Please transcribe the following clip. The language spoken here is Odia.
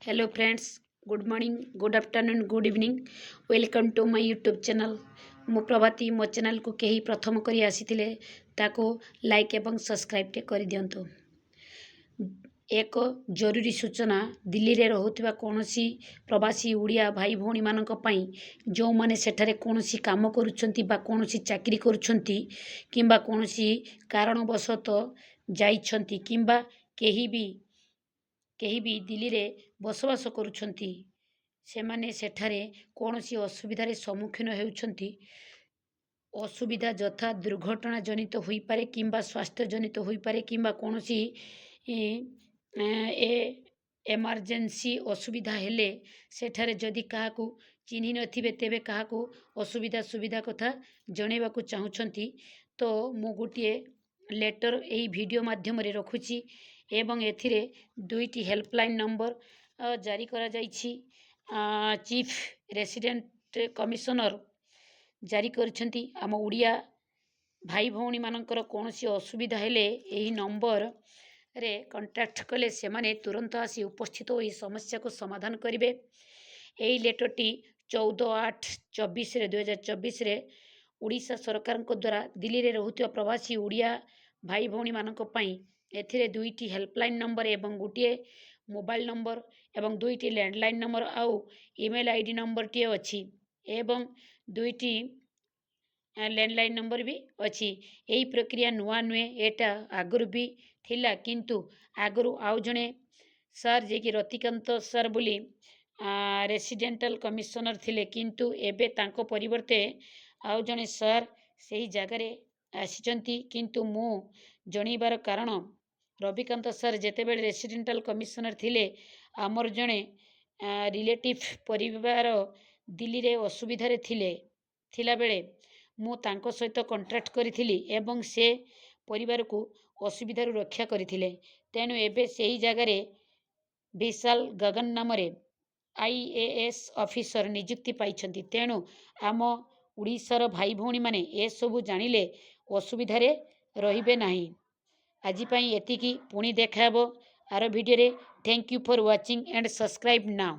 Hello friends, good morning, good afternoon, good evening. Welcome to my YouTube channel. ମୁଁ ପ୍ରଭାତୀ ମୋ ଚ୍ୟାନେଲକୁ କେହି ପ୍ରଥମ କରି ଆସିଥିଲେ ତାକୁ ଲାଇକ୍ ଏବଂ ସବସ୍କ୍ରାଇବ୍ କରିଦିଅନ୍ତୁ। ଏକ ଜରୁରୀ ସୂଚନା ଦିଲ୍ଲୀରେ ରହୁଥିବା କୌଣସି ପ୍ରବାସୀ ଓଡ଼ିଆ ଭାଇ ଭଉଣୀମାନଙ୍କ ପାଇଁ ଯେଉଁମାନେ ସେଠାରେ କୌଣସି କାମ କରୁଛନ୍ତି ବା କୌଣସି ଚାକିରି କରୁଛନ୍ତି କିମ୍ବା କୌଣସି କାରଣବଶତଃ ଯାଇଛନ୍ତି କିମ୍ବା କେହି ବି ଦିଲ୍ଲୀରେ ବସବାସ କରୁଛନ୍ତି, ସେମାନେ ସେଠାରେ କୌଣସି ଅସୁବିଧାରେ ସମ୍ମୁଖୀନ ହେଉଛନ୍ତି। ଅସୁବିଧା ଯଥା ଦୁର୍ଘଟଣା ଜନିତ ହୋଇପାରେ କିମ୍ବା ସ୍ୱାସ୍ଥ୍ୟ ଜନିତ ହୋଇପାରେ କିମ୍ବା କୌଣସି ଏମର୍ଜେନ୍ସି ଅସୁବିଧା ହେଲେ ସେଠାରେ ଯଦି କାହାକୁ ଚିହ୍ନି ନଥିବେ ତେବେ କାହାକୁ ଅସୁବିଧା ସୁବିଧା କଥା ଜଣାଇବାକୁ ଚାହୁଁଛନ୍ତି ତ ମୁଁ ଗୋଟିଏ ଲେଟର୍ ଏହି ଭିଡ଼ିଓ ମାଧ୍ୟମରେ ରଖୁଛି ଏବଂ ଏଥିରେ ଦୁଇଟି ହେଲ୍ପଲାଇନ୍ ନମ୍ବର ଜାରି କରାଯାଇଛି। ଚିଫ୍ ରେସିଡେଣ୍ଟ କମିଶନର ଜାରି କରିଛନ୍ତି। ଆମ ଓଡ଼ିଆ ଭାଇ ଭଉଣୀମାନଙ୍କର କୌଣସି ଅସୁବିଧା ହେଲେ ଏହି ନମ୍ବରରେ କଣ୍ଟାକ୍ଟ କଲେ ସେମାନେ ତୁରନ୍ତ ଆସି ଉପସ୍ଥିତ ହୋଇ ସମସ୍ୟାକୁ ସମାଧାନ କରିବେ। ଏହି ଲେଟରଟି 14/8/2024 ଓଡ଼ିଶା ସରକାରଙ୍କ ଦ୍ୱାରା ଦିଲ୍ଲୀରେ ରହୁଥିବା ପ୍ରବାସୀ ଓଡ଼ିଆ ଭାଇ ଭଉଣୀମାନଙ୍କ ପାଇଁ ଏଥିରେ ଦୁଇଟି ହେଲ୍ପଲାଇନ୍ ନମ୍ବର ଏବଂ ଗୋଟିଏ ମୋବାଇଲ୍ ନମ୍ବର ଏବଂ ଦୁଇଟି ଲ୍ୟାଣ୍ଡଲାଇନ୍ ନମ୍ବର ଆଉ ଇମେଲ୍ ID ନମ୍ବରଟିଏ ଅଛି ଏବଂ ଦୁଇଟି ଲ୍ୟାଣ୍ଡଲାଇନ୍ ନମ୍ବର ବି ଅଛି। ଏହି ପ୍ରକ୍ରିୟା ନୂଆ ନୁହେଁ, ଏଇଟା ଆଗରୁ ବି ଥିଲା, କିନ୍ତୁ ଆଗରୁ ଆଉ ଜଣେ ସାର୍ ଯିଏକି ରତିକାନ୍ତ ସାର୍ ବୋଲି ରେସିଡେଣ୍ଟାଲ କମିଶନର ଥିଲେ, କିନ୍ତୁ ଏବେ ତାଙ୍କ ପରିବର୍ତ୍ତେ ଆଉ ଜଣେ ସାର୍ ସେହି ଜାଗାରେ ଆସିଛନ୍ତି। କିନ୍ତୁ ମୁଁ ଜଣାଇବାର କାରଣ, ରବିକାନ୍ତ ସାର୍ ଯେତେବେଳେ ରେସିଡେଣ୍ଟାଲ କମିଶନର ଥିଲେ ଆମର ଜଣେ ରିଲେଟିଭ୍ ପରିବାର ଦିଲ୍ଲୀରେ ଅସୁବିଧାରେ ଥିଲାବେଳେ ମୁଁ ତାଙ୍କ ସହିତ କଣ୍ଟାକ୍ଟ କରିଥିଲି ଏବଂ ସେ ପରିବାରକୁ ଅସୁବିଧାରୁ ରକ୍ଷା କରିଥିଲେ। ତେଣୁ ଏବେ ସେହି ଜାଗାରେ ବିଶାଲ ଗଗନ ନାମରେ IAS ଅଫିସର ନିଯୁକ୍ତି ପାଇଛନ୍ତି। ତେଣୁ ଆମ ଓଡ଼ିଶାର ଭାଇ ଭଉଣୀମାନେ ଏସବୁ ଜାଣିଲେ ଅସୁବିଧାରେ ରହିବେ ନାହିଁ। ଆଜି ପାଇଁ ଏତିକି, ପୁଣି ଦେଖା ହେବ ଆର ଭିଡ଼ିଓରେ। Thank you for watching and subscribe now.